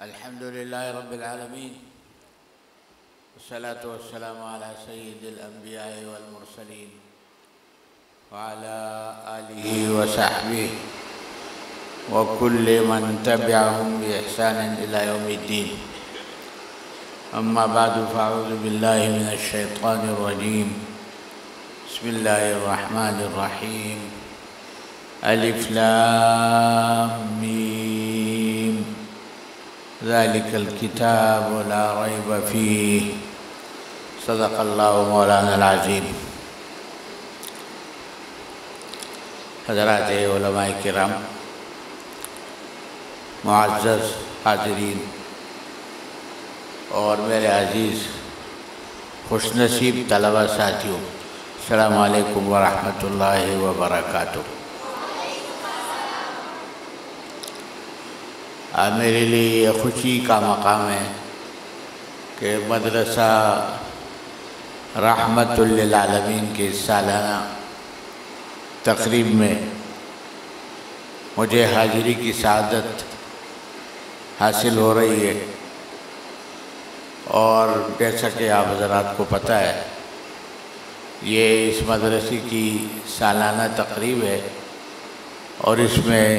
अल्हम्दुलिल्लाहि रब्बिल आलमीन वस्सलातु वस्सलामु अला सय्यिदिल अंबिया'i वल मुरसलीन व अला आलिहि व सहबिहि व कुल्लि मन तबिअहुम बि इहसानिन इला यौमिद्दीन। अम्मा बअदु फ़अऊज़ु बिल्लाहि मिनश शैतानिर रजीम। बिस्मिल्लाहिर रहमानिर रहीम। अलिफ लाम मीम ज़ालिकल किताबु ला रैब फ़ीह। सदक़ल्लाहु मौलानल अज़ीम। हज़रात उलमाए किराम, मुअज़्ज़ज़ हाज़िरीन और मेरे अज़ीज़ खुशनसीब तलबा साथियों, अस्सलामु अलैकुम व रहमतुल्लाहि व बरकातुहू। मेरे लिए ये खुशी का मकाम है कि मदरसा रहमतुल लिल आलमीन के सालाना तकरीब में मुझे हाज़िरी की सआदत हासिल हो रही है। और जैसा कि आप हज़रात को पता है, ये इस मदरसे की सालाना तकरीब है और इसमें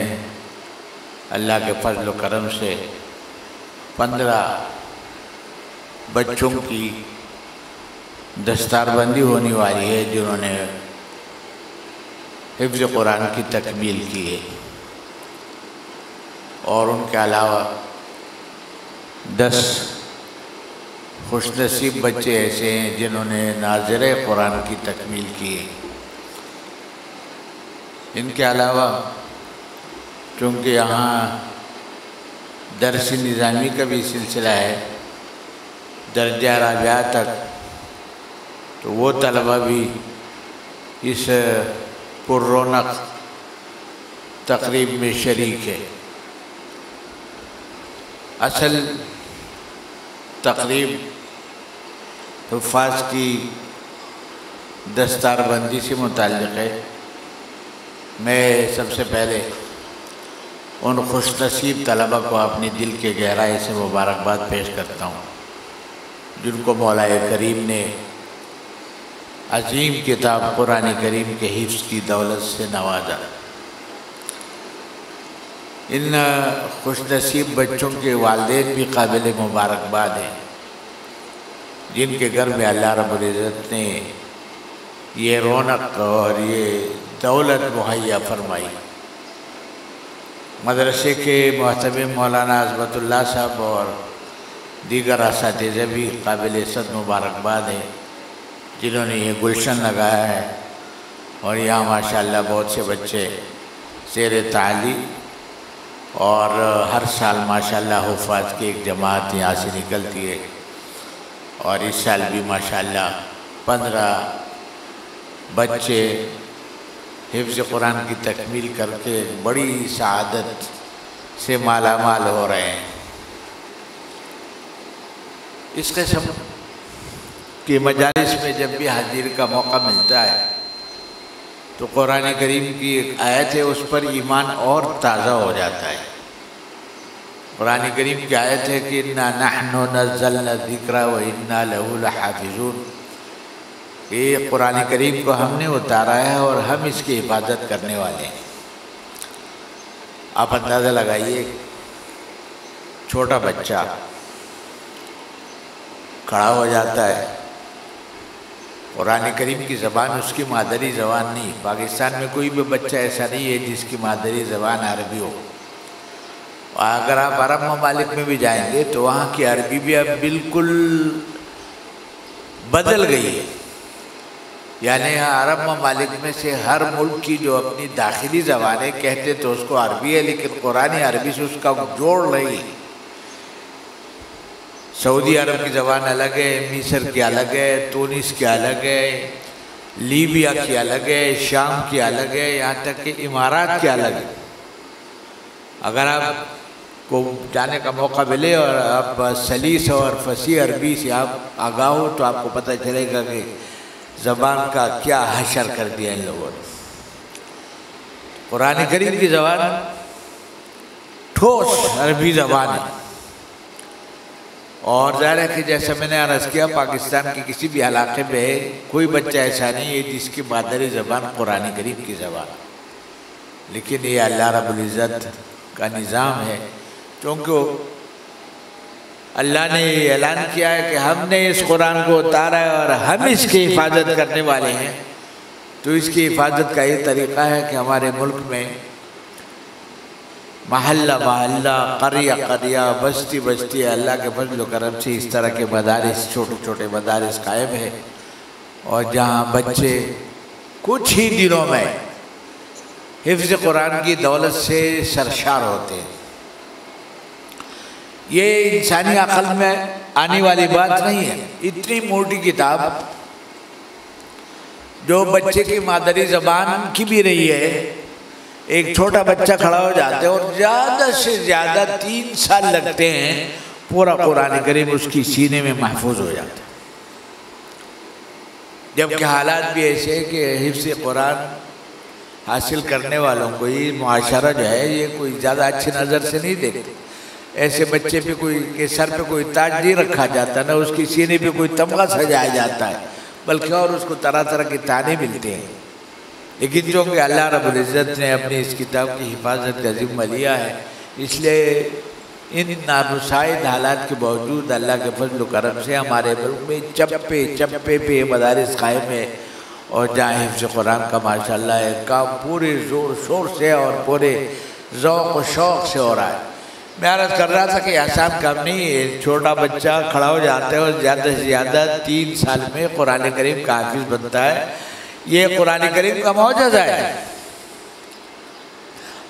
अल्लाह के फज़ल व करम से 15 बच्चों की दस्तारबंदी होने वाली है जिन्होंने हिफ्ज़ कुरान की तकमील की है। और उनके अलावा 10 खुशनसीब बच्चे ऐसे हैं जिन्होंने नाज़िरे कुरान की तकमील की है। इनके अलावा चूँकि यहाँ दर्स निज़ामी का भी सिलसिला है दर्जा राबिया तक, तो वो तलबा भी इस पुररौनक तकरीब में शरीक है। असल तकरीब हुफ़्फ़ाज़ की दस्तारबंदी से मुताल्लिक़ है। मैं सबसे पहले उन खुशनसीब तलबा को अपनी दिल के गहराई से मुबारकबाद पेश करता हूँ जिनको मौलाए करीम ने अजीम किताब कुरान करीम के हिफ्ज़ की दौलत से नवाजा। इन खुशनसीब बच्चों के वालिदैन भी काबिल मुबारकबाद हैं जिनके घर में अल्लाह रब्बुल इज़्ज़त ने ये रौनक और ये दौलत मुहैया फरमाई। मदरसे के मुहतमिम मौलाना अज़मतुल्लाह साहब और दीगर असातिज़ा भी काबिल इज़्ज़त मुबारकबाद है जिन्होंने ये गुलशन लगाया है और यहाँ माशाअल्लाह बहुत से बच्चे ज़ेर तालीम और हर साल माशाअल्लाह हुफ़्फ़ाज़ की एक जमात यहाँ से निकलती है। और इस साल भी माशाअल्लाह 15 बच्चे हिफ्ज़ कुरान की तकमील करके बड़ी सआदत से मालामाल हो रहे हैं। इस किस्म की मजालिस में जब भी हाजिर का मौका मिलता है तो कुरान करीम की एक आयत है, उस पर ईमान और ताज़ा हो जाता है। कुरान करीम की आयत है कि इन्ना नहनु नज़्ज़लना ज़िक्रा व इन्ना लहु लहाफ़िज़ून। ये कुरान करीम को हमने उतारा है और हम इसकी हिफाजत करने वाले हैं। आप अंदाज़ा लगाइए, छोटा बच्चा खड़ा हो जाता है, कुरान करीम की ज़बान उसकी मादरी ज़बान नहीं। पाकिस्तान में कोई भी बच्चा ऐसा नहीं है जिसकी मादरी ज़बान अरबी हो। अगर आप अरब ममालिक में भी जाएंगे तो वहाँ की अरबी भी अब बिल्कुल बदल गई है। यानी अरब ममालिक में से हर मुल्क की जो अपनी दाखिली ज़बानें कहते तो उसको अरबी है, लेकिन कुरानी अरबी से उसका जोड़ रही। सऊदी अरब की ज़बान अलग है, मिस्र की अलग है, तुनिस की अलग है, लीबिया की अलग है, शाम की अलग है, यहाँ तक कि इमारात की अलग है। अगर आपको जाने का मौका मिले और आप सलीस और फसी अरबी से आप आगाह हो तो आपको पता चलेगा कि ज़बान का क्या हशर कर दिया इन लोगों ने। कुरान करीम की ज़बान ठोस अरबी ज़बान है, और ज़ाहिर है कि जैसा मैंने अर्ज़ किया, पाकिस्तान के किसी भी इलाके में कोई बच्चा ऐसा नहीं है जिसकी मादरी ज़बान कुरान करीम की ज़बान, लेकिन ये अल्लाह रब्बुल इज़्ज़त का निज़ाम है। क्योंकि अल्लाह ने ये ऐलान किया है कि हमने इस कुरान को उतारा है और हम इसकी हिफाजत करने वाले हैं। तो इसकी हिफाजत का ये तरीक़ा है कि हमारे मुल्क में महल्ला महल्ला, क़रिया क़रिया, बस्ती बस्ती अल्लाह के फज़ल व करम से इस तरह के मदारिस, छोटे छोटे मदारिस कायम है, और जहाँ बच्चे कुछ ही दिनों में हिफ्ज़ कुरान की दौलत से सरशार होते हैं। ये इंसानी अक़ल में आने वाली बात नहीं है। इतनी मोटी किताब जो बच्चे की मादरी ज़बान की भी रही है, एक छोटा बच्चा खड़ा हो जाता है और ज़्यादा से ज़्यादा 3 साल लगते हैं पूरा कुरान करीम उसकी सीने में महफूज हो जाता है। जबकि हालात भी ऐसे हैं कि हिफ्ज़ कुरान हासिल करने वालों को ये मुआशरा जो है ये कोई ज़्यादा अच्छी नज़र से नहीं देखते। ऐसे बच्चे पे कोई के सर पे कोई ताज नहीं रखा जाता, ना उसकी सीने पे कोई तमगा सजाया जाता है, बल्कि और उसको तरह तरह के ताने मिलते हैं। लेकिन जो कि अल्लाह रब्बुल इज़्ज़त ने अपनी इस किताब की हिफाजत का ज़िम्मा लिया है, इसलिए इन नामुसाइद हालात के बावजूद अल्लाह के फज़ल व करम से हमारे मुल्क में चप्पे चप्पे पे मदारिस कायम है, और जहाँ हिफ्ज़ कुरान का माशाअल्लाह है काम पूरे ज़ोर शोर से और पूरे ज़ौक़ व शौक़ से हो रहा है। मैं अर्ज़ कर रहा था कि आसान काम नहीं है। छोटा बच्चा खड़ा हो जाता है और ज़्यादा से ज़्यादा 3 साल में कुरान करीम का हाफिज़ बनता है। ये कुरान करीम का मौजज़ा है।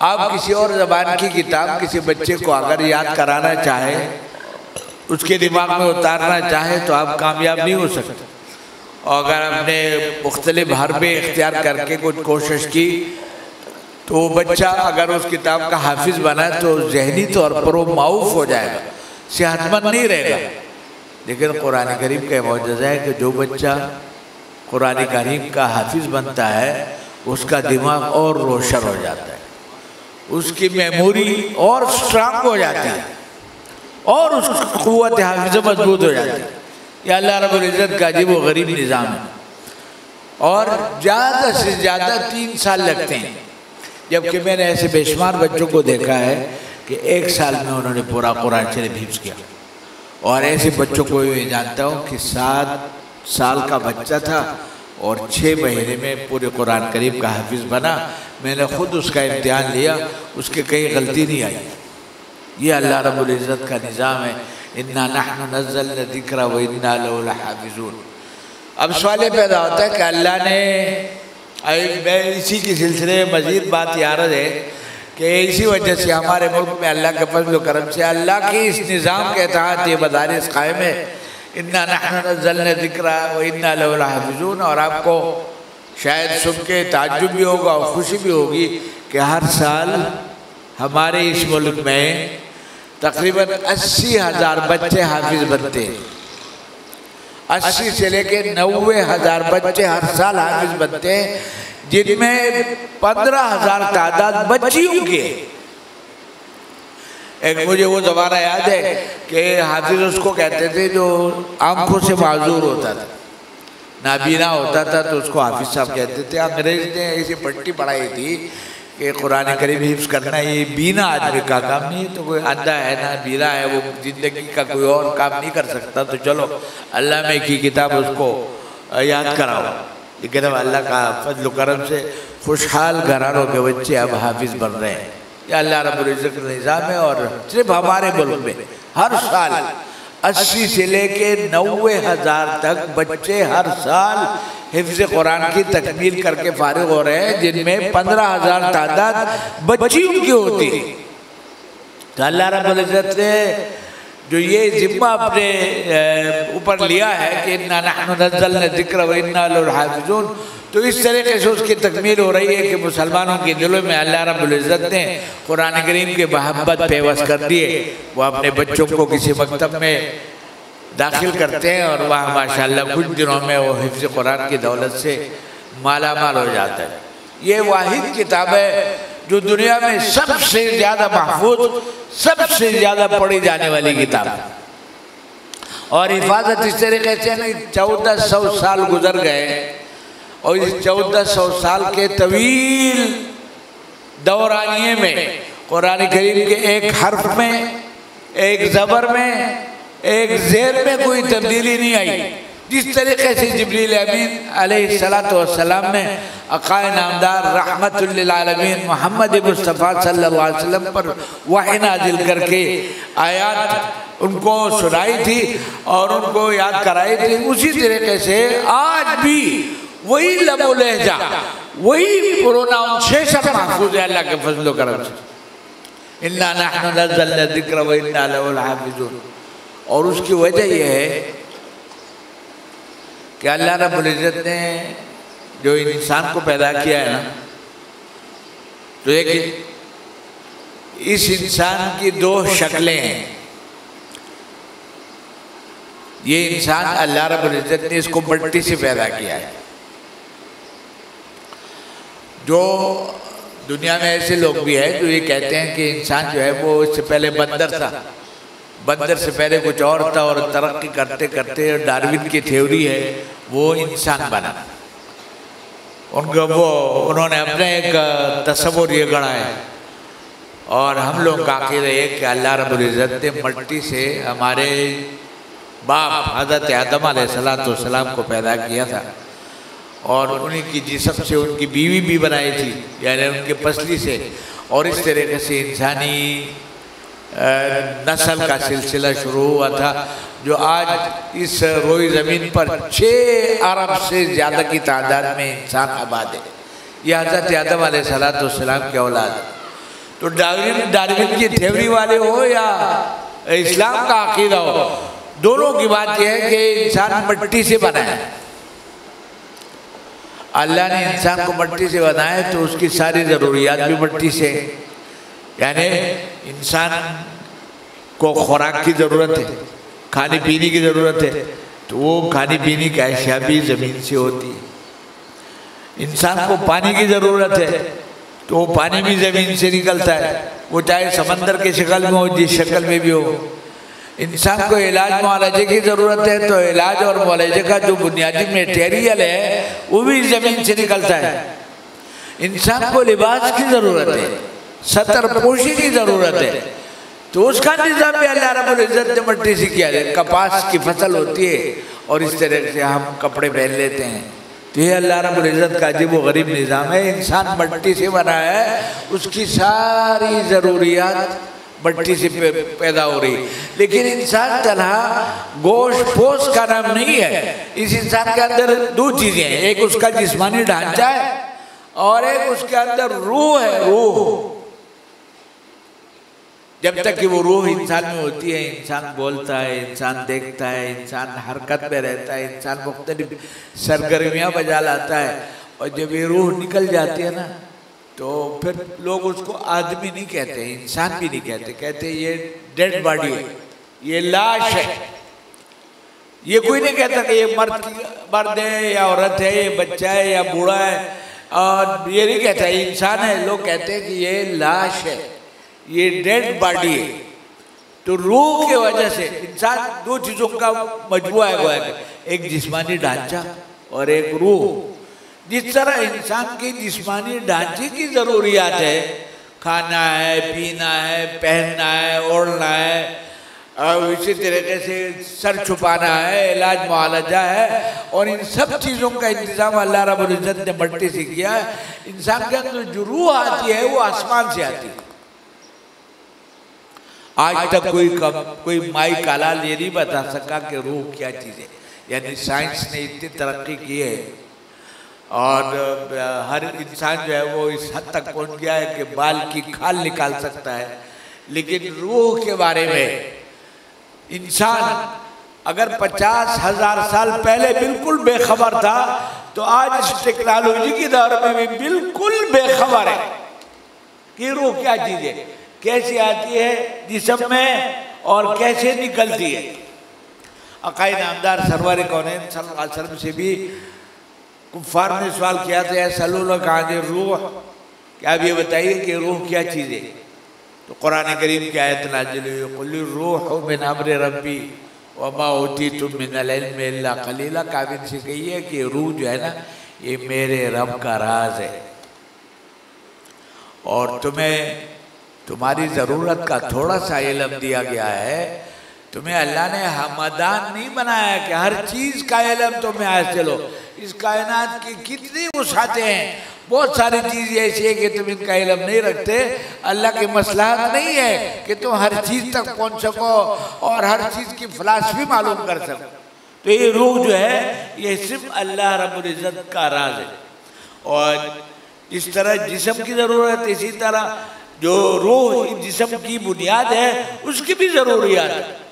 आप किसी और ज़बान की किताब किसी बच्चे को अगर याद कराना चाहे, उसके दिमाग में उतारना चाहे, तो आप कामयाब नहीं हो सकते। और अगर आपने मुख्तलिफ हरबे इख्तियार करके कुछ कोशिश की, तो बच्चा अगर उस किताब का हाफिज़ बना तो जहनी तौर पर वो माऊफ हो जाएगा, सेहतमंद नहीं रहेगा। लेकिन कुरान करीम का मौजज़ा है कि जो बच्चा कुरान करीम का हाफिज़ बनता है उसका दिमाग और रोशन हो जाता है, उसकी मेमोरी और स्ट्रांग हो जाती है, और उसकी क़ुव्वत हाफिज़ मजबूत हो जाती है। यह अल्लाह रब्बुल इज़्ज़त का अजीब व गरीब निज़ाम है। और ज़्यादा से ज़्यादा 3 साल लगते हैं, जबकि मैंने ऐसे बेशुमार बच्चों को देखा है कि 1 साल में उन्होंने पूरा कुरान शरीफ हिफ्ज़ किया। और ऐसे बच्चों को मैं जानता हूँ कि 7 साल का बच्चा था और 6 महीने में पूरे कुरान करीम का हाफिज़ बना। मैंने ख़ुद उसका इम्तिहान लिया, उसके कहीं गलती नहीं आई। ये अल्लाह रब्बुल इज़्ज़त का निज़ाम है। इन्ना नहनु नज़्ज़लना ज़िक्रा व इन्ना लहु लहाफ़िज़ून। अब सवाल पैदा होता है कि अल्लाह ने, मैं इसी के सिलसिले में मज़ीद बात याद है कि इसी वजह से हमारे मुल्क में अल्लाह के फज़ल व करम से अल्लाह के इस निज़ाम के तहत ये मदारिस कायम है। इन्ना नहनु नज़्ज़लना ज़िक्रा व इन्ना लहु लहाफ़िज़ून। और आपको शायद सुन के ताज्जुब भी होगा और खुशी भी होगी कि हर साल हमारे इस मुल्क में तकरीबन 80,000 बच्चे हाफिज़ बनते हैं। 80 से लेके 90,000 बच्चे हर साल हाफिज़ बनते हैं, जिनमें 15,000 तादाद बच्चियों की है। एक मुझे वो ज़माना याद है कि हाफिज़ उसको कहते थे जो आंखों से माजूर होता था, नाबीना होता था, तो उसको हाफिज़ साहब कहते थे। अंग्रेज़ ने ऐसी पट्टी पढ़ाई थी कि कुरान करीम हिफ्ज़ करना ये बीना आदमी का काम नहीं है। तो कोई अंधा है ना बीना है, वो ज़िंदगी का कोई और काम नहीं कर सकता, तो चलो अल्लाह में की किताब उसको याद कराओ। लेकिन अब अल्लाह का फज़ल करम से खुशहाल घरानों के बच्चे अब हाफिज़ बन रहे हैं। यह अल्लाह रब्बुल इज़्ज़त का निज़ाम है। और सिर्फ हमारे मुल्क में हर साल 80 से लेके 90,000 तक बच्चे हर साल हिफ्ज़ कुरान की तकमील करके फारिग हो रहे हैं, जिनमें 15,000 तादाद बच्चियों की होती है। तो अल्लाह रब्बुल इज़्ज़त ने जो ये ज़िम्मा अपने ऊपर लिया है कि इन्ना नहनु नज़्ज़लना ज़िक्रा व इन्ना लहु लहाफ़िज़ून, तो इस तरीके से उसकी तकमील हो रही है कि मुसलमानों के दिलों में अल्लाह रब्बुल इज़्ज़त ने कुरान करीम के मोहब्बत पेवस कर दिए। वो अपने बच्चों को किसी मकतब में दाखिल करते हैं और वहाँ माशाअल्लाह कुछ दिनों में वो हिफ्ज़ कुरान की दौलत से माला माल हो जाता है। ये वाहिद किताब है जो दुनिया में सबसे ज़्यादा महफूज, सबसे ज़्यादा पढ़ी जाने वाली किताब है। और हिफाजत इस तरीके से नहीं 1400 साल गुजर गए और इस 1400 साल के तवील दौरानिये में कुरान करीम के एक हर्फ में, एक ज़बर में, एक ज़ेर में कोई तब्दीली नहीं आई। जिस तरीके से जिब्रील अमीन अलैहिस्सलातु वस्सलाम ने अकाए नामदार रहमतुल लिल आलमीन मोहम्मद मुस्तफ़ा सल्लल्लाहु अलैहि वसल्लम पर वही नाजिल करके आयात उनको सुनाई थी और उनको याद कराई थी, उसी तरीके से आज भी वही लबो लहजा, वही प्रोनाउंसिएशन महफूज है अल्लाह के फजल व करम से। इन्ना नहनु नज़्ज़लना ज़िक्र व इन्ना लहु लहाफ़िज़ून। और उसकी वजह यह है कि अल्लाह रब्बुल इज़्ज़त ने जो इंसान को पैदा किया है ना, तो एक इस इंसान की दो शक्लें हैं। ये इंसान अल्लाह रब्बुल इज़्ज़त ने इसको मट्टी से पैदा किया है। जो दुनिया में ऐसे लोग भी हैं जो ये कहते हैं कि इंसान जो है वो इससे पहले बंदर था, बंदर से पहले कुछ और था और तरक्की करते करते डार्विन की थ्योरी है वो इंसान बना। उन्होंने अपने एक तस्वुर ये गढ़ा है और हम लोग का अक़ीदा है कि अल्लाह रब्बुल इज़्ज़त ने मट्टी से हमारे बाप हज़रत आदम अलैहिस्सलाम को पैदा किया था और उन्हीं की जिस्म से उनकी बीवी भी बनाई थी, यानी उनके पसली से। और इस तरीके से इंसानी नस्ल का सिलसिला शुरू हुआ था जो आज इस रोई ज़मीन पर 6 अरब से ज़्यादा की तादाद में इंसान आबाद है। यह हज़रत आदम अलैहिस्सलाम की औलाद है। तो डार्विन की थ्योरी वाले हो या इस्लाम का अक़ीदा हो, दोनों की बात यह है कि इंसान मट्टी से बना है। अल्लाह ने इंसान को मट्टी से बनाया तो उसकी सारी ज़रूरियात भी मट्टी से, यानी इंसान को खुराक की ज़रूरत है, खाने पीने की ज़रूरत है, तो वो खाने पीने की अशिया भी ज़मीन से होती है। इंसान को पानी की ज़रूरत है तो वो पानी भी ज़मीन से निकलता है, वो चाहे समंदर की शक्ल में हो, जिस शक्ल में भी हो। इंसान को इलाज मुआलजे की ज़रूरत है तो इलाज और मुआलजे का जो बुनियादी मटेरियल है वो भी ज़मीन से निकलता है। इंसान को लिबास की ज़रूरत है, सतर पोशी की ज़रूरत है, तो उसका निज़ाम भी अल्लाह रब्बुल इज़्ज़त ने मट्टी से किया है। कपास की फसल होती है और इस तरह से हम कपड़े पहन लेते हैं, तो ये अल्लाह रब्बुल इज़्ज़त का अजीब व गरीब निज़ाम है। इंसान मट्टी से बना है, उसकी सारी ज़रूरियात मट्टी से पैदा हो रही, लेकिन इंसान तनहा गोश्त पोस्ट का नाम नहीं है। इस इंसान के अंदर दो चीज़ें हैं, एक उसका जिस्मानी ढांचा है और एक उसके अंदर रूह है। रूह जब तक कि वो रूह इंसान में होती है, इंसान बोलता है, इंसान देखता है, इंसान हरकत में रहता है, इंसान मुख्तलिफ सरगर्मियाँ बजा लाता है। और जब ये रूह निकल जाती है ना तो फिर लोग उसको आदमी नहीं कहते, इंसान भी नहीं कहते, कहते ये डेड बॉडी है, ये लाश है। ये कोई नहीं कहता कि ये मर्द है या औरत है, ये बच्चा है या बूढ़ा है, और ये नहीं कहता ये इंसान है। लोग कहते हैं कि ये लाश है, ये डेड बॉडी है। तो रूह की वजह से इंसान दो चीज़ों का मजबूआ है, एक जिस्मानी ढांचा और एक रूह। जिस तरह इंसान की जिस्मानी ढांचे की ज़रूरियात है, खाना है, पीना है, पहनना है, ओढ़ना है, और इसी तरीके से सर छुपाना है, इलाज मुआलजा है, और इन सब चीज़ों का इंतज़ाम अल्लाह रब्बुल इज़्ज़त ने मट्टी से किया है। इंसान के अंदर जो रूह आती है वो आसमान से आती है। आज तक कोई माई कालाल ये नहीं बता सका कि रूह क्या चीज़ है। यानी साइंस ने इतनी तरक्की की है और हर इंसान जो है वो इस हद तक पहुंच गया है कि बाल की खाल निकाल सकता है, लेकिन रूह के बारे में इंसान अगर 50,000 साल पहले बिल्कुल बेखबर था तो आज इस टेक्नोलॉजी के दौर में भी बिल्कुल बेखबर है कि रूह क्या चीज़ है, कैसे आती है जिस्म में और कैसे निकलती है। अकाई नामदार सरवर कौनैन सल्लल्लाहु अलैहि वसल्लम से भी कुफ्फार ने सवाल किया था, सल्लल्लाहु कहा रूह, क्या आप ये बताइए कि रूह क्या चीज़ है। तो कुरान करीम की आयत नाज़िल हुई, कुल रूह मिन अम्रि रब्बी वमा ऊतीतुम मिनल इल्मि इल्ला कलीला। काबिल से कही है कि रूह जो है ना ये मेरे रब का राज है और तुम्हें तुम्हारी ज़रूरत का थोड़ा सा इल्म दिया गया है। तुम्हें अल्लाह ने हमदान नहीं बनाया कि हर चीज़ का इल्म तुम्हें हासिल हो। इस कायनात की कितनी वसाअतें हैं, बहुत सारी चीज़ें ऐसी है कि तुम इनका इल्म नहीं रखते। अल्लाह की मसलहत नहीं है कि तुम हर चीज़ तक पहुँच सको और हर चीज़ की फ़िलासफ़ी मालूम कर सको। तो ये रूह जो है ये सिर्फ अल्लाह रब्बुल इज़्ज़त का राज है। और इस तरह जिस्म की ज़रूरत, इसी तरह जो रूह जिस्म की बुनियाद है उसकी भी ज़रूरियात है।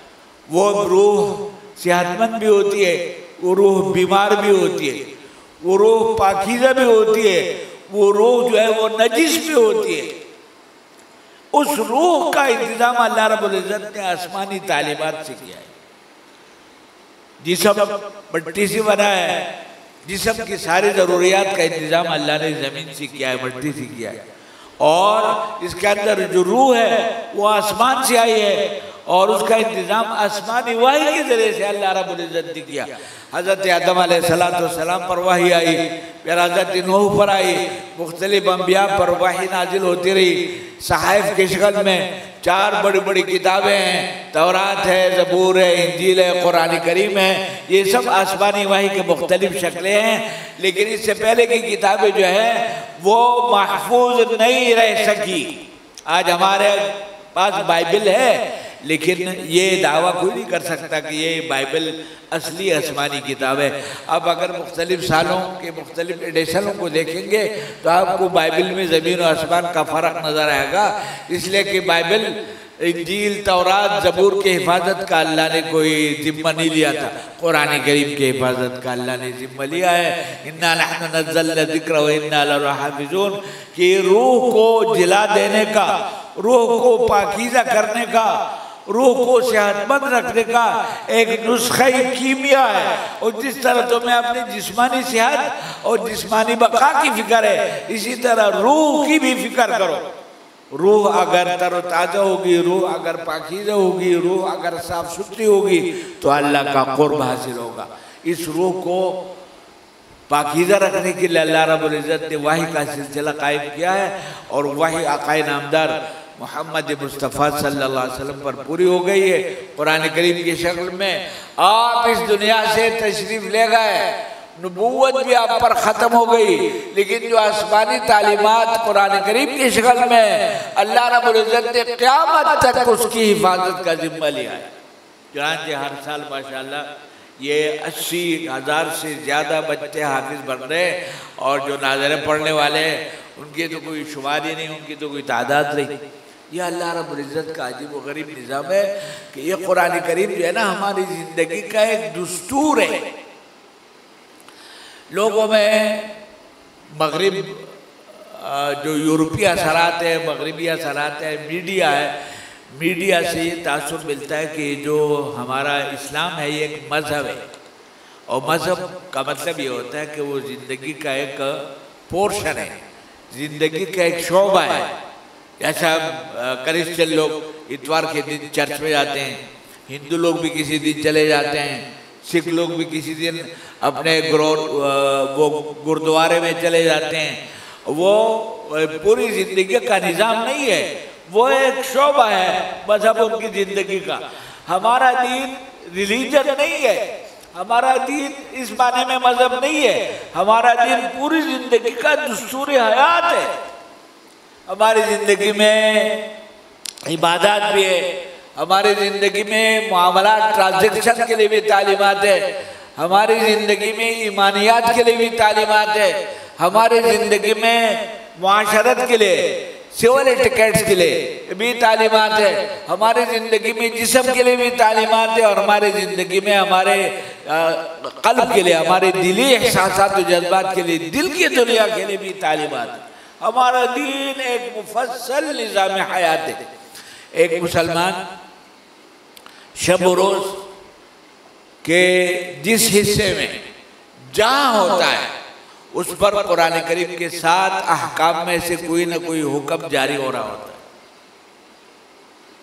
वो रूह सेहतमंद भी होती है, वो रूह बीमार भी होती है, वो रूह पाकीज़ा भी होती है, वो रूह जो है वो नजिस भी होती है। उस रूह का इंतज़ाम अल्लाह रब्बुल इज़्ज़त ने आसमानी तालीमात से किया है। जिस्म मिट्टी से बना है, जिस्म की सारी ज़रूरियात का इंतज़ाम अल्लाह ने ज़मीन से किया है, मिट्टी से किया है। और इसके अंदर जो रूह है वो आसमान से आई है और उसका इंतज़ाम आसमानी वही के ज़रिए से अल्लाह रब्बुल इज़्ज़त ने किया। हज़रत आदम अलैहिस्सलाम पर वही आई, फिर हज़रत नूह पर आई, मुख्तलिफ अंबिया पर वही नाजिल होती रही। सहाइफ की शक्ल में 4 बड़ी बड़ी किताबें हैं, तौरात है, ज़बूर है, इंजील है, कुरान करीम है। ये सब आसमानी वही के मुख्तलिफ शक्लें हैं। लेकिन इससे पहले की किताबें जो है वो महफूज नहीं रह सकी। आज हमारे पास बाइबल है लेकिन ये दावा कोई नहीं कर सकता कि ये बाइबल असली आसमानी किताब है। अब अगर मुख्तलिफ सालों के मुख्तलिफ एडिशनों को देखेंगे तो आपको बाइबल में ज़मीन और आसमान का फ़र्क नज़र आएगा। इसलिए कि बाइबल, इंजील, तौरात, ज़बूर की हिफाजत का अल्लाह ने कोई ज़िम्मा नहीं लिया था, कुरान करीम की हिफाजत का अल्लाह ने ज़िम्मा लिया है। इन्ना नहनु नज़्ज़लना ज़िक्र व इन्ना लहु हाफ़िज़ून। कि रूह को जिला देने का, रूह को पाकीज़ा करने का, रूह को सेहतमंद रखने का एक नुस्खा कीमिया है। और जिस तरह तुम्हें अपनी जिस्मानी सेहत और जिस्मानी बका की फिक्र है, इसी तरह रूह की भी फिक्र करो। रूह अगर तरोताज़ा होगी, रूह अगर पाकीज़ा होगी, रूह अगर साफ सुथरी होगी तो अल्लाह का कुर्ब हासिल होगा। इस रूह को पाकीज़ा रखने के लिए अल्लाह रब्बुल इज़्ज़त ने वही का सिलसिला कायम किया है और वही आक़ाए नामदार मोहम्मद मुस्तफ़ा सल्लल्लाहु अलैहि वसल्लम पर पूरी हो गई है। कुरान करीम की शक्ल में आप इस दुनिया से तशरीफ़ ले गए, नबूवत भी आप पर ख़त्म हो गई, लेकिन जो आसमानी तालीमात कुरान करीम की शक्ल में अल्लाह रब्बुल इज़्ज़त ने क़यामत तक उसकी हिफाजत का जिम्मा लिया है। चुनांचे हर साल माशाअल्लाह ये 80,000 से ज़्यादा बच्चे हाफिज़ बन रहे और जो नाज़रे पढ़ने वाले उनकी तो कोई शुमार ही नहीं, उनकी तो कोई तादाद नहीं। यह अल्लाह रब्बुल इज़्ज़त का अजीब व गरीब निज़ाम है कि ये कुरान करीम जो है ना हमारी ज़िंदगी का एक दस्तूर है। लोगों में मगरिब जो यूरोपीय असरात है, मगरबी असरात है, मीडिया है, मीडिया से ये तासुर मिलता है कि जो हमारा इस्लाम है ये एक मज़हब है और मज़हब का मतलब ये होता है कि वो ज़िंदगी का एक पोर्शन है, ज़िंदगी का एक शोबा है। ऐसा क्रिश्चियन लोग इतवार के दिन चर्च में जाते हैं, हिंदू लोग भी किसी दिन चले जाते हैं, सिख लोग भी किसी दिन अपने वो गुरुद्वारे में चले जाते हैं। वो पूरी ज़िंदगी का निज़ाम नहीं है, वो एक शोबा है मज़हब उनकी ज़िंदगी का। हमारा दीन रिलीजन नहीं है, हमारा दीन इस माने में मज़हब नहीं है, हमारा दीन पूरी ज़िंदगी का दस्तूर हयात है। हमारी ज़िंदगी में इबादत भी है, हमारी ज़िंदगी में मामलात ट्रांजैक्शन के लिए भी तालीमात है, हमारी ज़िंदगी में ईमानियात के लिए भी तालीमात है, हमारी ज़िंदगी में मुआशरत के लिए, सिविल एटिकेट्स के लिए भी तालीमात है, हमारी ज़िंदगी में जिस्म के लिए भी तालीमात है और हमारी ज़िंदगी में हमारे क़ल्ब के लिए, हमारे दिली एहसासात और जज्बात के लिए, दिल की दुनिया के लिए भी तालीमात है। हमारा दीन एक मुफस्सल निज़ाम हयात है। एक मुसलमान शब रोज़ के जिस हिस्से में जहाँ होता है उस पर कुरान करीम के 7 अहकाम में से कोई ना कोई हुक्म जारी हो रहा होता है।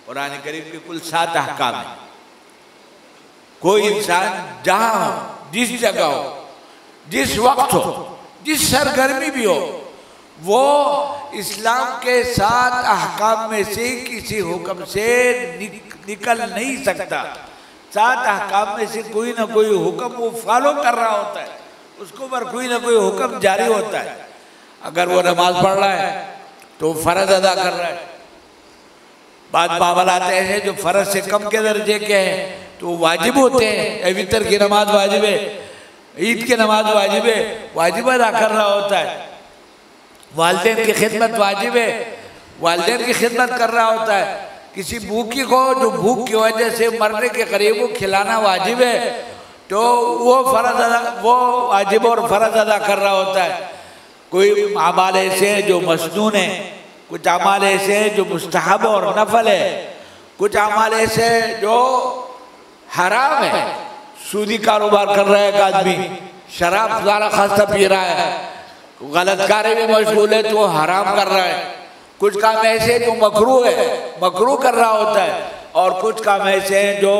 कुरान करीम के कुल 7 अहकाम हैं। कोई इंसान जहाँ हो, जिस जगह हो, जिस वक्त हो, जिस सरगर्मी भी हो, वो इस्लाम के 7 अहकाम में से किसी हुक्म से निकल नहीं सकता। 7 अहकाम में से कोई ना कोई हुक्म वो फॉलो कर रहा होता है, उसको पर कोई ना कोई हुक्म जारी होता है। अगर वो नमाज पढ़ रहा है तो फर्ज अदा कर रहा है। बाद मामला आते हैं जो फर्ज से कम के दर्जे के हैं तो वाजिब होते हैं। वितर की नमाज वाजिब है, ईद की नमाज वाजिब है, वाजिब अदा कर रहा होता है। वालिदैन की खिदमत वाजिब है, वालिदैन की खिदमत कर रहा होता है। किसी भूखी को जो भूख की वजह से मरने के करीब, वो खिलाना वाजिब है तो वो फर्ज अदा, वो वाजिब और फर्ज अदा कर रहा होता है। कोई अमाल ऐसे हैं जो मसनून है, कुछ अमाल ऐसे हैं जो मुस्तहब और नफल है, कुछ अमाल ऐसे हैं जो हराम है। सूदी कारोबार कर रहा है एक आदमी, शराब ज़्यादा खासा पी रहा है, गलत कार्य में मशगूल है तो वो हराम कर रहा है। कुछ काम ऐसे जो मकरूह है, मकरूह कर रहा होता है, और कुछ काम ऐसे हैं जो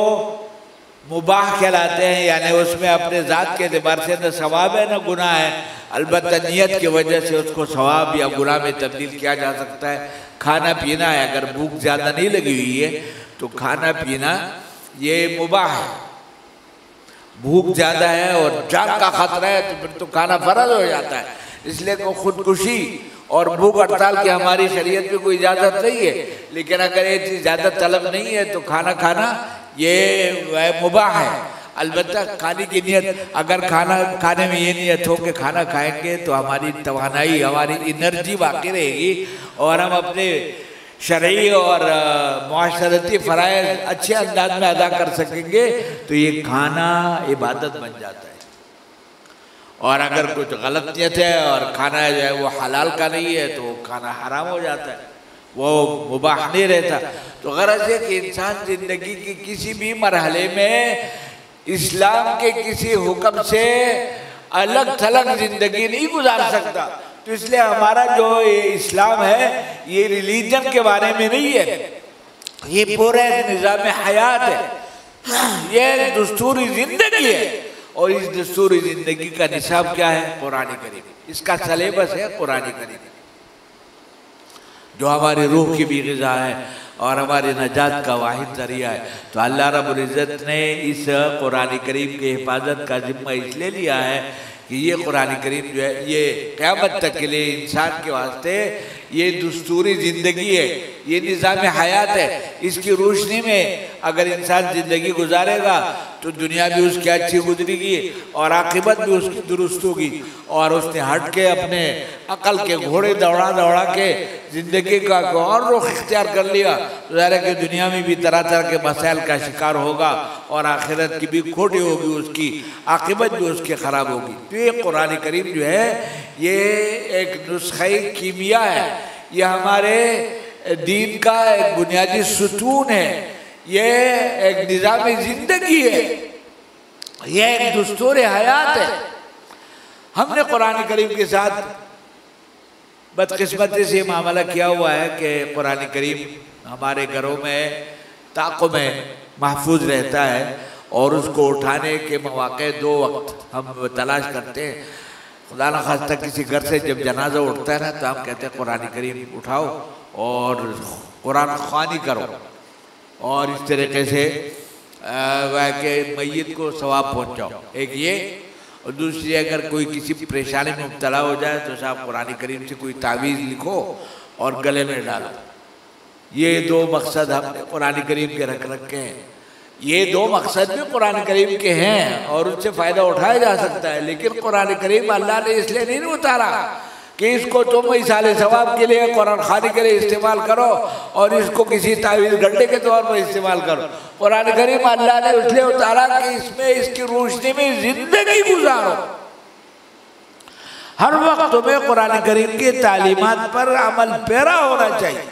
मुबाह कहलाते हैं, यानी उसमें अपने ज़ात के एतबार से न सवाब है न गुनाह है, अलबत्ता नियत की वजह से उसको सवाब या गुनाह में तब्दील किया जा सकता है। खाना पीना है, अगर भूख ज़्यादा नहीं लगी हुई है तो खाना पीना ये मुबाह है। भूख ज़्यादा है और जान का खतरा है तो फिर तो खाना फर्ज हो जाता है। इसलिए को खुदकुशी और भूख हड़ताल की हमारी शरीयत में कोई इजाज़त नहीं है, लेकिन अगर ये चीज़ ज़्यादा तलब नहीं है तो खाना खाना ये मुबाह है। अलबत्ता खाने की नियत, अगर खाना खाने में ये नियत हो कि खाना खाएंगे तो हमारी तवानाई, हमारी एनर्जी बाकी रहेगी और हम अपने शरई और मुआशरती फ़राइज़ अच्छे अंदाज में अदा कर सकेंगे, तो ये खाना इबादत बन जाता है। और अगर कुछ गलत नियत है और खाना जो है वो हलाल का नहीं है तो खाना हराम हो जाता है, वो मुबाह नहीं रहता। तो गरज है कि इंसान ज़िंदगी की किसी भी मरहले में इस्लाम के किसी हुक्म से अलग थलग ज़िंदगी नहीं गुजार सकता। तो इसलिए हमारा जो ये इस्लाम है ये रिलीजन के बारे में नहीं है, ये पूरा निज़ाम हयात है, ये दस्तूरी ज़िंदगी है। और इस दस्तूरी ज़िंदगी का निसाब क्या है? कुरान करीम, इसका सलेबस है कुरान करीम, जो हमारी रूह की भी ग़िज़ा है और हमारी नजात का वाहिद ज़रिया है। तो अल्लाह रब्बुल इज़्ज़त ने इस कुरान करीम की हिफाजत का ज़िम्मा इसलिए लिया है कि ये कुरान करीम जो है ये क़यामत तक के लिए इंसान के वास्ते ये दस्तूरी ज़िंदगी है, ये निज़ाम हयात है। इसकी रोशनी में अगर इंसान ज़िंदगी गुजारेगा तो दुनिया भी उसकी अच्छी गुजरेगी और आखिरत भी उसकी दुरुस्त होगी। और उसने हट के अपने अकल के घोड़े दौड़ा दौड़ा के ज़िंदगी का और रुख इख्तियार कर लिया तो ज़ाहिर है कि दुनिया में भी तरह तरह के मसाइल का शिकार होगा और आखिरत की भी खोटी होगी, उसकी आखिरत भी उसकी ख़राब होगी। तो ये कुरान करीम जो है ये एक नुस्ख़े कीमिया है, ये हमारे दीन का एक बुनियादी सुतून है, ये एक निज़ाम ज़िंदगी है, ये एक दस्तूर हयात है। हमने कुरान करीम के साथ बदकिस्मती से मामला किया हुआ है कि कुरान करीम हमारे घरों में ताक़ों में महफूज रहता है और उसको उठाने के मौक़े 2 वक्त हम तलाश करते हैं। खुदा न खास्ता किसी घर से जब जनाजा उठता है ना तो हम कहते हैं कुरान करीम उठाओ और कुरान ख़वानी करो और इस तरीके से वह के मय्यत को सवाब पहुँचाओ। एक ये, और दूसरी अगर कोई किसी परेशानी में मुब्तला हो जाए तो साहब कुरान करीम से कोई तावीज़ लिखो और गले में डालो। ये 2 मकसद हमने कुरान करीम के रख रखे हैं। ये 2 मकसद भी कुरान करीम के हैं और उनसे फ़ायदा उठाया जा सकता है, लेकिन कुरान करीम अल्लाह ने इसलिए नहीं उतारा कि इसको तुम इसाले सवाब के लिए कुरान ख़वानी के लिए इस्तेमाल करो और इसको किसी तावीज़ गड्ढे के तौर पर इस्तेमाल करो। कुरान करीम अल्लाह ने इसलिए उतारा कि इसमें इसकी रोशनी में ज़िंदगी गुजारो। हर वक्त तुम्हें कुरान करीम की तालीमात पर अमल पैरा होना चाहिए।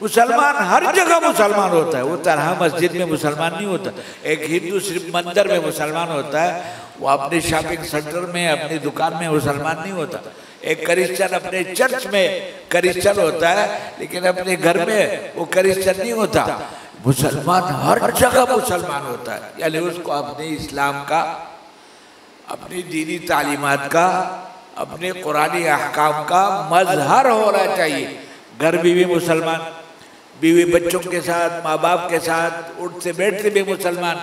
मुसलमान हर जगह मुसलमान होता है, वो तरह मस्जिद में मुसलमान नहीं होता। एक हिंदू सिर्फ मंदिर में मुसलमान होता है, वो अपने शॉपिंग सेंटर में अपनी दुकान में मुसलमान नहीं होता। एक क्रिश्चियन अपने चर्च में क्रिश्चियन होता है लेकिन अपने घर में वो क्रिश्चियन नहीं होता। मुसलमान हर जगह मुसलमान होता है, यानी उसको अपने इस्लाम का, अपनी दीनी तालीमात का, अपने कुरानी अहकाम का मजहर होना चाहिए। घर में भी मुसलमान, बीवी बच्चों के साथ, माँ बाप के साथ उठते बैठते भी मुसलमान,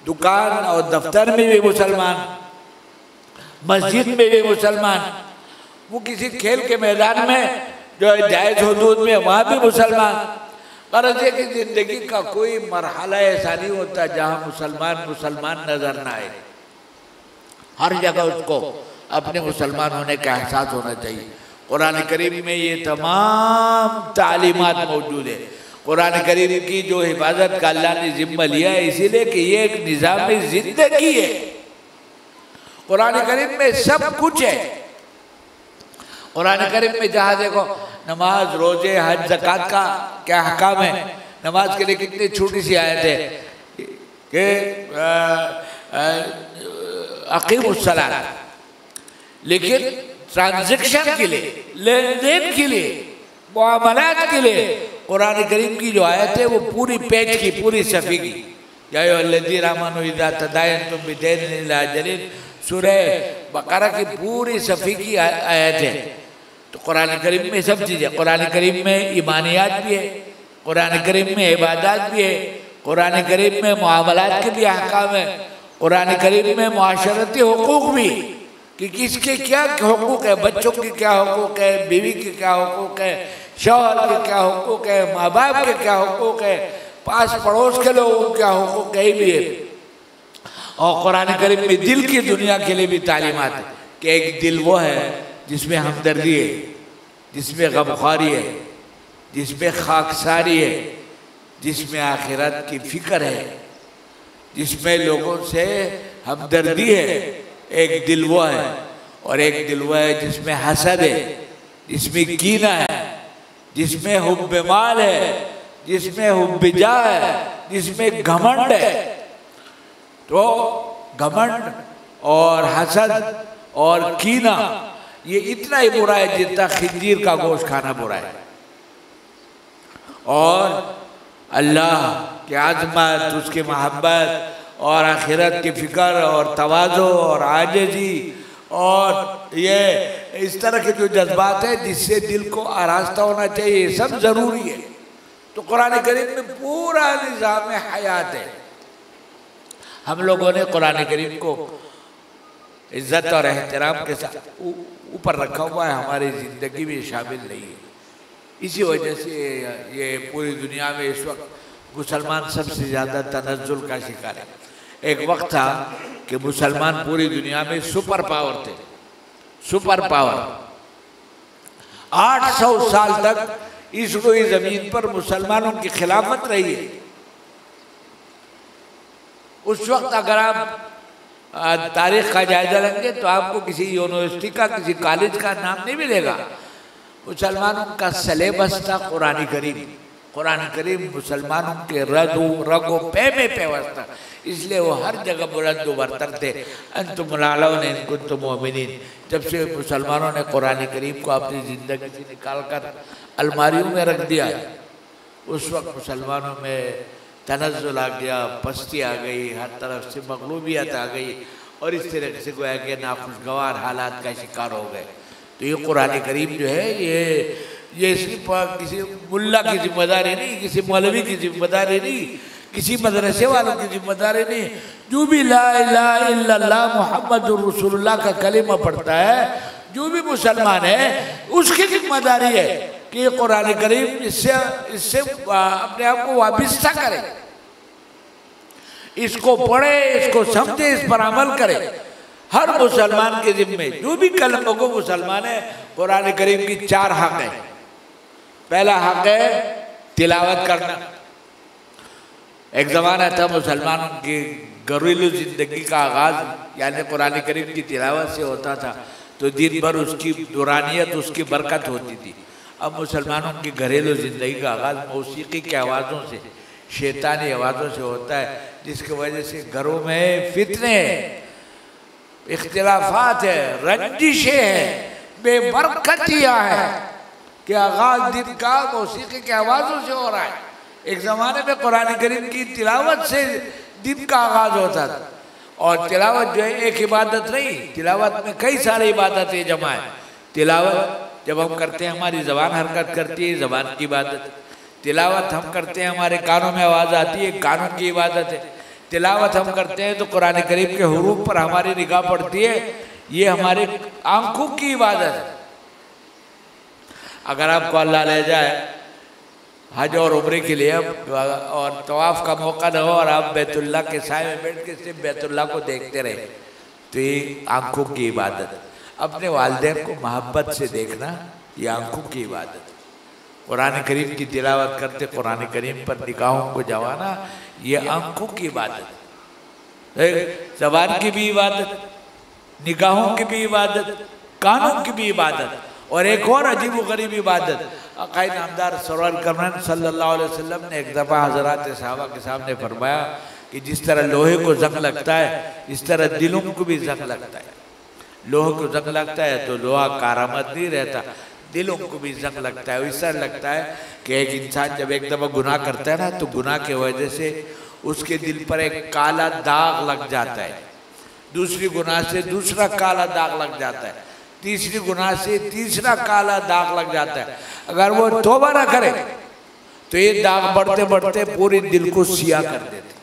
दुकान और दफ्तर में भी मुसलमान, मस्जिद में भी मुसलमान, वो किसी खेल के मैदान में जो जायज़ हुदूद में वहाँ भी मुसलमान। गरज है कि ज़िंदगी का कोई मरहला ऐसा नहीं होता जहाँ मुसलमान मुसलमान नजर ना आए। हर जगह उसको अपने मुसलमान होने का एहसास होना चाहिए। कुरान करीम में ये तमाम तालीमात मौजूद है। कुरान करीम की जो हिफाजत का अल्लाह ने जिम्मा लिया है, इसीलिए कि ये एक निज़ाम ज़िंदगी है। कुरान करीम में सब कुछ है। कुरान करीम में जहाँ देखो नमाज, रोजे, हज, ज़कात का क्या हकाम है। नमाज के लिए कितनी छोटी सी आयत है कि अक़ीमुस्सलात, लेकिन ट्रांजैक्शन के लिए, लेन देन के लिए, मुआमलात के लिए कुरान करीम की जो आयत है वो पूरी पेज की, पूरी सफ़ी की। या अय्युहल्लज़ीना आमनू इज़ा तदायनतुम बिदैनिन इला अजलिन, सूरह बकरा की पूरी सफ़ी की आयत है। तो कुरान करीम में सब चीज़ें, कुरान करीम में ईमानियात भी है, कुरान करीम में इबादत भी है, कुरान करीम में मुआमलात के भी अहकाम है, कुरान करीम में मुआशरती हुकूक भी कि किसके क्या हुकूक है, बच्चों के क्या हुकूक है, बीवी के क्या हुकूक है, शौहर के क्या हुकूक है, माँ बाप के क्या हुकूक है, पास पड़ोस के लोगों के क्या हुकूक है भी है। और कुरान करीम में दिल की दुनिया के लिए भी तालीमात है कि एक दिल वो है जिसमें हमदर्दी है, जिसमें गमख्वारी है, जिसमें खाकसारी है, जिसमें आखिरत की फिक्र है, जिसमें लोगों से हमदर्दी है। एक दिल वो है। और एक दिल वो है जिसमें हसद है, जिसमें कीना है, जिसमें हुब्बे माल है, जिसमें हुब्बे जा है, जिसमें घमंड है। तो घमंड और हसद और कीना ये इतना ही बुरा है जितना खिंजीर का गोश्त खाना बुरा है। और अल्लाह की आज़मत, उसकी मोहब्बत और आखिरत की फ़िक्र और तवाज़ो और आजिज़ी और ये इस तरह के जो जज्बात है जिससे दिल को आरास्ता होना चाहिए, ये सब ज़रूरी है। तो कुरान करीम में पूरा निज़ाम हयात है। हम लोगों ने कुरान करीम को इज़्ज़त और एहतराम के साथ ऊपर रखा हुआ है, हमारी ज़िंदगी में शामिल नहीं है। इसी वजह से ये पूरी दुनिया में इस वक्त मुसलमान सबसे ज़्यादा तनज़्ज़ुल का शिकार है। एक वक्त था कि मुसलमान पूरी दुनिया में सुपर पावर थे, सुपर पावर। 800 साल तक इस रोई ज़मीन पर मुसलमानों की खिलाफत रही है। उस वक्त अगर आप तारीख का जायजा लेंगे तो आपको किसी यूनिवर्सिटी का, किसी कॉलेज का नाम नहीं मिलेगा। मुसलमानों का सिलेबस था कुरान करीम। कुरान करीम मुसलमानों के रगो पे में पेवस्ता, इसलिए वो हर जगह बुलंद बरतर थे। अंतुम लालौन इन कुंतुम मोमिनीन। जब से मुसलमानों ने कुरान करीम को अपनी ज़िंदगी से निकाल कर अलमारियों में रख दिया, उस वक्त मुसलमानों में तनज़्ज़ुल आ गया, पस्ती आ गई, हर तरफ से मग़लूबियत आ गई और इस तरह से गोया कि नाखुशगवार हालात का शिकार हो गए। तो ये कुरान करीम जो है ये सिर्फ किसी मुल्ला की जिम्मेदारी नहीं, किसी मौलवी की जिम्मेदारी नहीं, किसी मदरसे वालों की जिम्मेदारी नहीं। जो भी ला इलाहा इल्लल्लाह मुहम्मदुर रसूलुल्लाह का कलिमा पढ़ता है, जो भी मुसलमान है, उसकी जिम्मेदारी है कि ये कुरान करीम इससे अपने आप को वाबिस्ता करे, इसको पढ़े, इसको समझे, इस पर अमल करे। हर मुसलमान के जिम्मे, जो भी कलमा को मुसलमान है, कुरान करीम की 4 हक है। पहला हक है तिलावत करना। एक ज़माना था मुसलमानों की घरेलू ज़िंदगी का आगाज़ यानी कुरान करीम की तिलावत से होता था, तो दिन भर उसकी दुरानियत, उसकी बरकत होती थी। अब मुसलमानों की घरेलू ज़िंदगी का आगाज़ मौसीकी की आवाज़ों से, शैतानी आवाज़ों से होता है, जिसकी वजह से घरों में फितने हैं, इख्तिलाफात है, रंजिशें हैं, बेबरकतियाँ हैं कि आगाज़ दिन का मौसीकी की आवाज़ों से हो रहा है। एक ज़माने में कुरान करीम की तिलावत से दिन का आगाज़ होता था। और तिलावत जो है एक इबादत नहीं, तिलावत में कई सारी इबादतें जमा है। तिलावत जब हम करते हैं हमारी ज़बान हरकत करती है, ज़बान की इबादत। तिलावत हम करते हैं हमारे कानों में आवाज़ आती है, कानों की इबादत है। तिलावत हम करते हैं तो कुरान करीम के हुरूफ पर हमारी निगाह पड़ती है, ये हमारे आंखों की इबादत है। अगर आपको अल्लाह ले जाए हज और उम्रे के लिए और तवाफ़ का मौका न हो और आप बैतुल्लाह के साए में बैठ के सिर्फ बैतुल्लाह को देखते रहे, तो ये आंखों की इबादत है। अपने वालिदैन को मोहब्बत से देखना, ये आंखों की इबादत है। कुरान करीम की तिलावत करते कुरान करीम पर निगाहों को जवाना, ये आंखों की इबादत है। ज़बान की भी इबादत, निगाहों की भी इबादत, कानों की भी इबादत। और एक और अजीब व गरीब इबादत, अक़ाइद नामदार सरवर करम सल्लल्लाहु अलैहि वसल्लम ने एक दफ़ा हज़रात सहाबा के सामने फरमाया कि जिस तरह लोहे को जंग लगता है, इस तरह दिलों को भी जंग लगता है। लोहे को जंग लगता है तो लोहा कारामद नहीं रहता, दिलों को भी जंग लगता है। इससे लगता है कि एक इंसान जब एक दफ़ा गुनाह करता है ना, तो गुनाह की वजह से उसके दिल पर एक काला दाग लग जाता है, दूसरी गुनाह से दूसरा काला दाग लग जाता है, तीसरी गुनाह से तीसरा काला दाग लग जाता है। अगर वो तौबा ना करे तो ये दाग बढ़ते बढ़ते पूरे दिल को सियाह कर देते।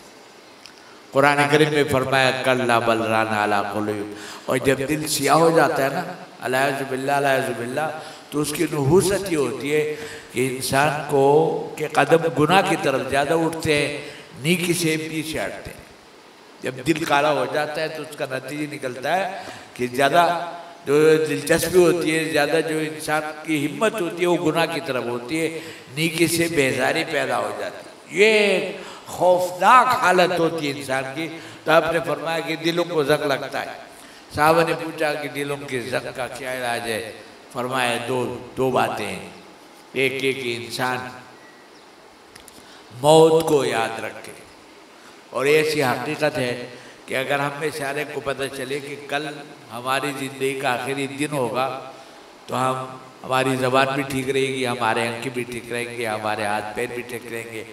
कुरान करीम में फरमाया कल्ला बल राना अला कुलूब, और जब दिल सियाह हो जाता है ना, अल्लाह तो उसकी नहूसत ये होती है कि इंसान को के कदम गुनाह की तरफ ज़्यादा उठते हैं, नेकी से पीछे हटते हैं। जब दिल काला हो जाता है तो उसका नतीजा निकलता है कि ज़्यादा जो दिलचस्पी होती है, ज़्यादा जो इंसान की हिम्मत होती है वो गुनाह की तरफ होती है, नेकी से बेजारी पैदा हो जाती है। ये खौफनाक हालत होती है इंसान की। तो आपने फरमाया कि दिलों को जंग लगता है। साहबा ने पूछा कि दिलों की जंग का क्या इलाज है? फरमाया दो बातें हैं। एक इंसान मौत को याद रखे, और ऐसी हकीकत है कि अगर हम में सारे को पता चले कि कल हमारी ज़िंदगी का आखिरी दिन होगा, तो हमारी ज़बान भी ठीक रहेगी, हमारे अंक भी ठीक रहेंगे, हमारे हाथ पैर भी ठीक रहेंगे,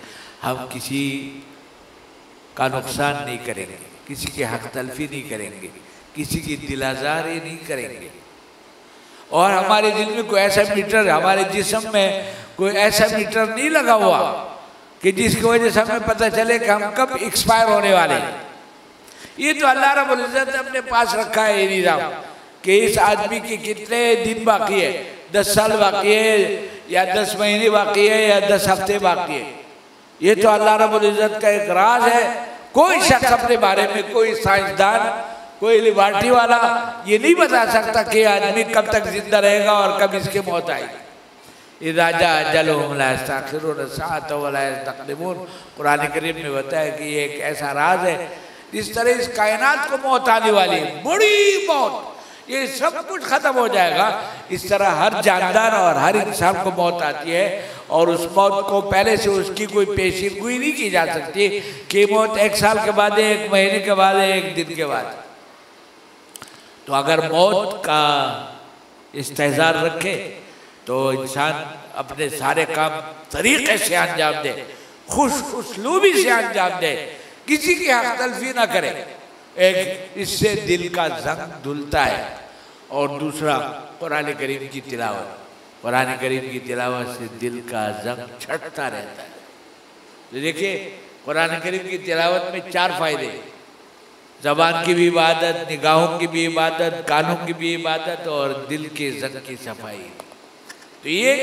हम किसी का नुकसान नहीं करेंगे, किसी की हक तलफी नहीं करेंगे, किसी की दिल आज़ारी नहीं करेंगे। और हमारे दिल में कोई ऐसा मीटर, हमारे जिस्म में कोई ऐसा मीटर नहीं लगा हुआ कि जिसकी वजह से हमें पता चले कि हम कब एक्सपायर होने वाले हैं। ये तो अल्लाह रब्बुल इज़्ज़त ने अपने पास रखा है ये निज़ाम कि इस आदमी के कितने दिन बाकी है, 10 साल बाकी है या 10 महीने बाकी है या 10 हफ्ते बाकी है। ये तो अल्लाह रब्बुल इज़्ज़त का एक राज है। कोई शख्स अपने बारे में, कोई साइंसदान, कोई लिबर्टी वाला ये नहीं बता सकता कि आदमी कब तक जिंदा रहेगा और कब इसके मौत आएगी। इज़ा जाअ अजलुहुम ला यस्तअखिरून सअतन व ला यस्तक़दिमून। कुरान करीम में बताया कि ये एक ऐसा राज है, जिस तरह इस कायनात को मौत आने वाली है, बड़ी मौत, ये सब कुछ खत्म हो जाएगा, इस तरह हर जानदार और हर इंसान को मौत आती है। और उस मौत को पहले से उसकी कोई पेशीगोई नहीं की जा सकती कि मौत 1 साल के बाद है, 1 महीने के बाद है, 1 दिन के बाद। तो अगर मौत का इस्तेज़ार रखे तो इंसान अपने सारे काम तरीके से अंजाम दे, खुश उसलूबी से अंजाम दे, किसी की हक तलफी ना करे। एक इससे दिल का जंग धुलता है। और दूसरा कुरान करीम की तिलावत, कुरान करीम की तिलावत से दिल का जंग छटता रहता है। तो देखिए कुरान करीम की तिलावत में 4 फायदे, ज़बान की भी इबादत, निगाहों की भी इबादत, कानों की भी इबादत और दिल के जंग की सफाई। तो ये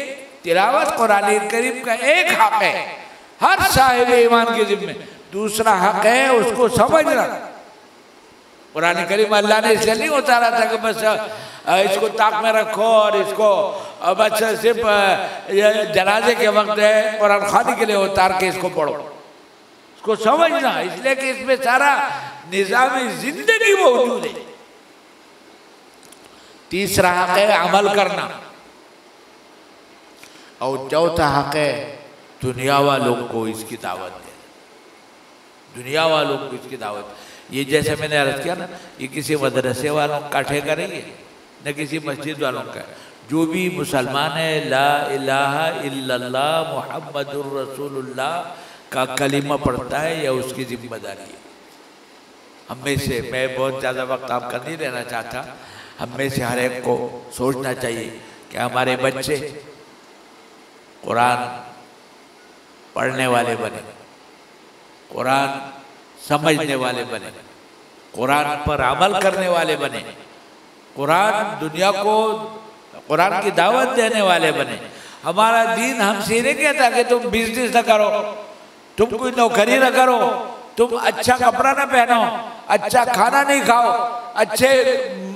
तिलावत कुरान करीम का एक हक है हर साहिब ईमान के जिम्मे। दूसरा हक है उसको समझना। कुरान करीम अल्लाह ने इसलिए नहीं उतारा था कि बस इसको ताक में रखो और इसको बस सिर्फ जनाजे के वक्त है कुरान खानी के लिए उतार के इसको पढ़ो। इसको समझना, इसलिए कि इसमें सारा निज़ाम जिंदगी मौजूद है। तीसरा हक है अमल करना। और चौथा हक है दुनिया वालों को इसकी दावत दे, दुनिया वालों को इसकी दावत। ये जैसे मैंने अर्ज किया ना, ये किसी मदरसे वालों का ठेका नहीं है, न किसी मस्जिद वालों का। जो भी मुसलमान है ला इलाहा इल्लल्लाह मुहम्मदुर रसूलुल्लाह का कलिमा पढ़ता है, या उसकी जिम्मेदारी है। हम में से, मैं बहुत ज़्यादा वक्त आपका नहीं रहना चाहता, हम में से हर एक को सोचना चाहिए कि हमारे बच्चे कुरान पढ़ने वाले बने, कुरान समझने वाले बने, कुरान पर अमल करने वाले बने, कुरान दुनिया को कुरान की दावत देने वाले बने। हमारा दीन हमसे नहीं कहता कि तुम बिजनेस न करो, तुम कोई नौकरी न करो, तुम अच्छा कपड़ा न पहनो, अच्छा खाना नहीं खाओ, अच्छे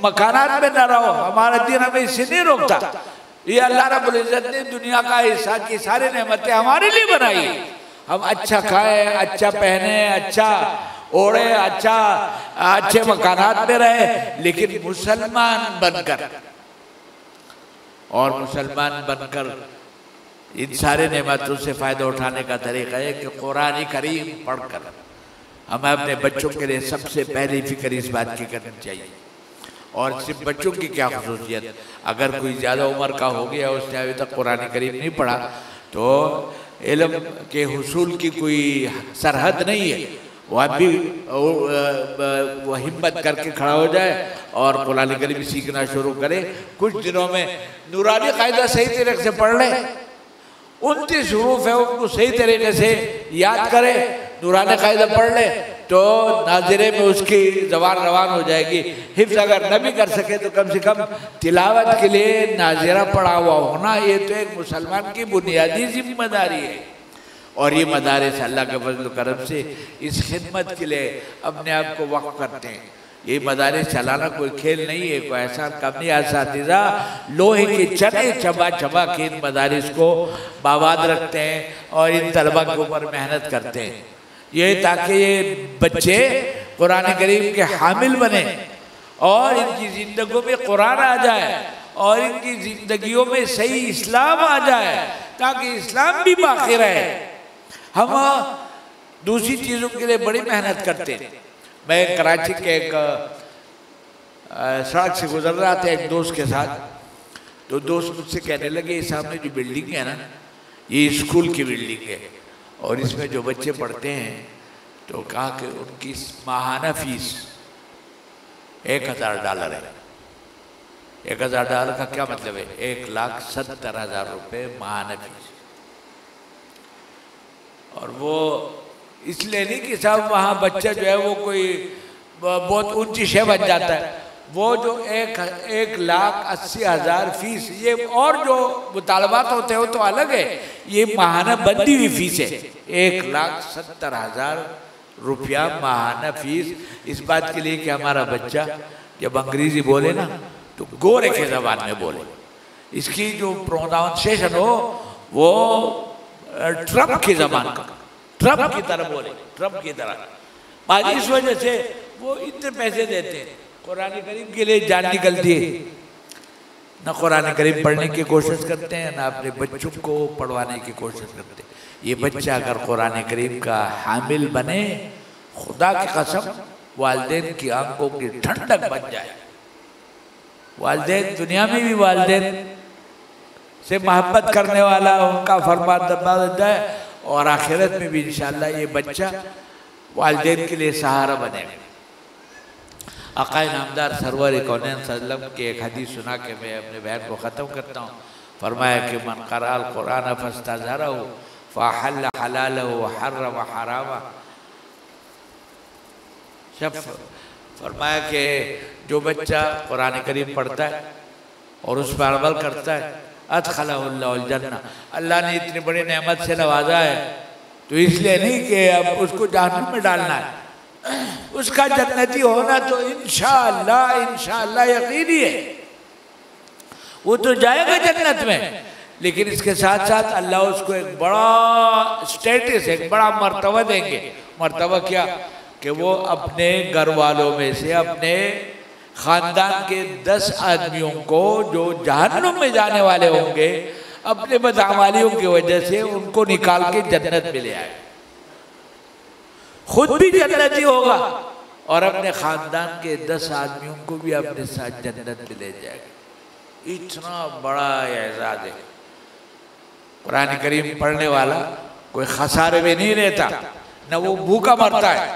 मकानात में न रहो। हमारा दीन हमें इससे नहीं रोकता। ये अल्लाह रब्बुल इज्जत ने दुनिया का हिस्सा की सारी नेमतें हमारे लिए बनाई। हम अच्छा खाएं, अच्छा पहने, अच्छा ओढ़े, अच्छा अच्छे मकानात में रहे, लेकिन मुसलमान बनकर, और मुसलमान बनकर इन सारे नेमतों से फ़ायदा उठाने का तरीका है कि कुरान करीम पढ़कर हमें अपने बच्चों के लिए सबसे पहली फिक्र इस बात की करनी चाहिए। और सिर्फ बच्चों की क्या खसूसियत, अगर कोई ज़्यादा उम्र का हो गया, उसने अभी तक कुरान करीम नहीं पढ़ा, तो इल्म के हुसूल की कोई सरहद नहीं है। वह भी वो हिम्मत करके खड़ा हो जाए और कुरान करीम सीखना शुरू करे। कुछ दिनों में नूरानी कायदा सही तरीके से पढ़ ले, 29 हुरूफ है उनको सही तरीके से याद करे, नूरानी कायदा पढ़ ले, तो नाज़िरे में उसकी ज़बान रवान हो जाएगी। हिफ्ज़ अगर न भी कर सके तो कम से कम तिलावत के लिए नाज़िरा पढ़ा हुआ होना, ये तो एक मुसलमान की बुनियादी जिम्मेदारी है। और ये मदारिस अल्लाह के फज़ल करम से इस खिदमत के लिए अपने आप को वक़्फ़ करते हैं। ये मदारिस चलाना कोई खेल नहीं है, कोई ऐसा काम नहीं। असातिज़ा लोहे के चने चबा चबा के इन मदारिस को बाबाद रखते हैं और इन तलबा के ऊपर मेहनत करते हैं, ये ताकि ये बच्चे कुरान करीम के हामिल बने और इनकी ज़िंदगियों में कुरान आ जाए और इनकी ज़िंदगियों में सही इस्लाम आ जाए, ताकि इस्लाम भी बाकी रहे। हम दूसरी चीज़ों के लिए बड़ी मेहनत करते हैं। मैं कराची के एक सड़क से गुजर रहा था एक दोस्त के साथ, तो दोस्त मुझसे कहने लगे, सामने जो बिल्डिंग है ना, ये स्कूल की बिल्डिंग है और इसमें जो बच्चे पढ़ते हैं, तो कहा कि उनकी माहाना फीस $1000 है। $1000 का क्या मतलब है? 1,70,000 रुपये माहाना फीस। और वो इसलिए नहीं कि साहब वहाँ बच्चा जो है वो कोई बहुत ऊंची शे बन जाता है, वो जो 1,80,000 फीस, ये और जो मुतालबात होते हैं वो तो अलग है, ये माहाना बंदी हुई फीस है। 1,70,000 रुपया माहाना फीस, इस बात के लिए कि हमारा बच्चा जब अंग्रेजी बोले ना तो गोरे के ज़बान में बोले, इसकी जो प्रोनाउंसिएशन हो वो ट्रम्प की ज़बान का, ट्रम्प की तरह बोले, ट्रम्प की तरह। आज इस वजह से वो इतने पैसे देते हैं, कुरान करीम के लिए जान निकलती है, न कुरान करीम पढ़ने की कोशिश करते हैं, न अपने बच्चों को पढ़वाने की कोशिश करते हैं। ये बच्चा अगर कुरान करीम का हामिल बने, खुदा की कसम वालिदैन की आंखों की ठंडक बन जाए। वालिदैन दुनिया में भी वालिदैन से मोहब्बत करने वाला, उनका फरमाबरदार बन जाए, और आखिरत में भी इंशाअल्लाह ये बच्चा वालिदैन के लिए सहारा बनेगा। आक़ाए नामदार सरवर कौनैन सल्लम के एक हदीस सुना के मैं अपने बयान को ख़त्म करता हूँ। फरमाया कि मन क़राअल क़ुरान फ़स्तज़हरहु फ़अहल्ल हलालहु व हर्रम हरामहु। फरमाया कि जो बच्चा कुरान करीम पढ़ता है और उस पर अमल करता है, अदखलहुल्लाहुल जन्नह, अल्लाह ने इतनी बड़ी नेमत से नवाजा है, तो इसलिए नहीं कि अब उसको जहन्नम में डालना है, उसका जन्नती होना तो इंशाअल्लाह यकीनी है, वो तो जाएगा जन्नत में। लेकिन इसके साथ साथ अल्लाह उसको एक बड़ा स्टेटस, एक बड़ा मर्तबा देंगे। मर्तबा क्या? कि वो अपने घर वालों में से, अपने ख़ानदान के 10 आदमियों को जो जहन्नुम में जाने वाले होंगे, अपने बदअमालियों की वजह से उनको निकाल के जन्नत में ले आए, खुद भी जन्नती होगा और अपने ख़ानदान के 10 आदमियों को भी अपने साथ जन्नत में ले जाएगा। इतना बड़ा एजाज है। कुरान करीम पढ़ने वाला कोई खसारे में नहीं रहता, न वो भूखा मरता है।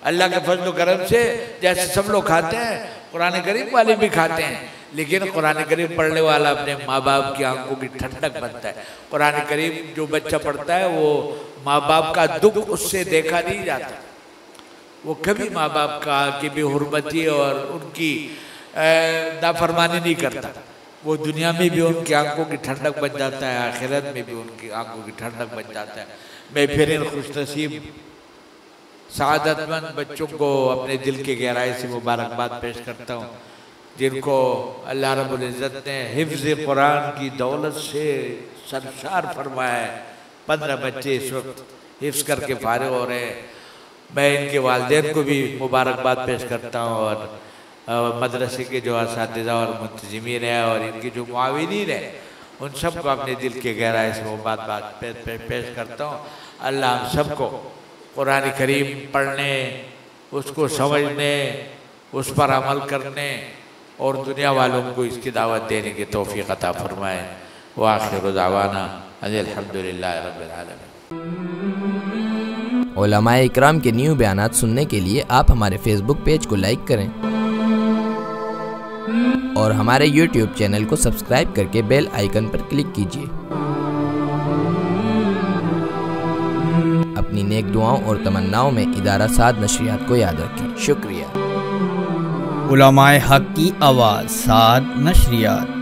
अल्लाह के फजल करम से जैसे सब लोग खाते हैं, कुरान करीम वाले भी खाते हैं, लेकिन कुरान करीम पढ़ने वाला अपने माँ बाप की आंखों की ठंडक बनता है। कुरान करीम जो बच्चा पढ़ता है वो माँ बाप का दुख उससे देखा नहीं जाता, वो कभी माँ बाप का की भी हुर्मती और उनकी नाफरमानी नहीं करता। वो दुनिया में भी उनकी आंखों की ठंडक बन जाता है, आखिरत में भी उनकी आंखों की ठंडक बन जाता है। मैं फिर इन खुशनसीब सआदतमंद बच्चों को अपने दिल की गहराई से मुबारकबाद पेश करता हूँ, जिनको अल्लाह रब्बुल इज़्ज़त ने हिफ्ज़ कुरान की दौलत से सरशार फरमाया है। 15 बच्चे इस वक्त हिफ्ज़ करके फारिग हो रहे हैं। मैं इनके वालिदैन को भी मुबारकबाद पेश करता हूँ और मदरसे के जो असातिज़ा और मुंतज़िमीन हैं और इनके जो मुआविनीन हैं, उन सब को अपने दिल के गहराई से मुबारकबाद पेश करता हूँ। अल्लाह हम सबको कुरान करीम पढ़ने, उसको समझने, उस पर अमल करने और दुनिया वालों को इसकी दावत देने की तौफीक अता फरमाए। व आखिरु दावाना अनिल हम्दुलिल्लाहि रब्बिल आलमीन। उलमाए इकराम के न्यू बयानात सुनने के लिए आप हमारे फेसबुक पेज को लाइक करें और हमारे यूट्यूब चैनल को सब्सक्राइब करके बेल आइकन पर क्लिक कीजिए। अपनी नेक दुआओं और तमन्नाओं में इदारा साद नशरियात को याद रखें। शुक्रिया। उलमाए हक की आवाज़, साद नशरियात।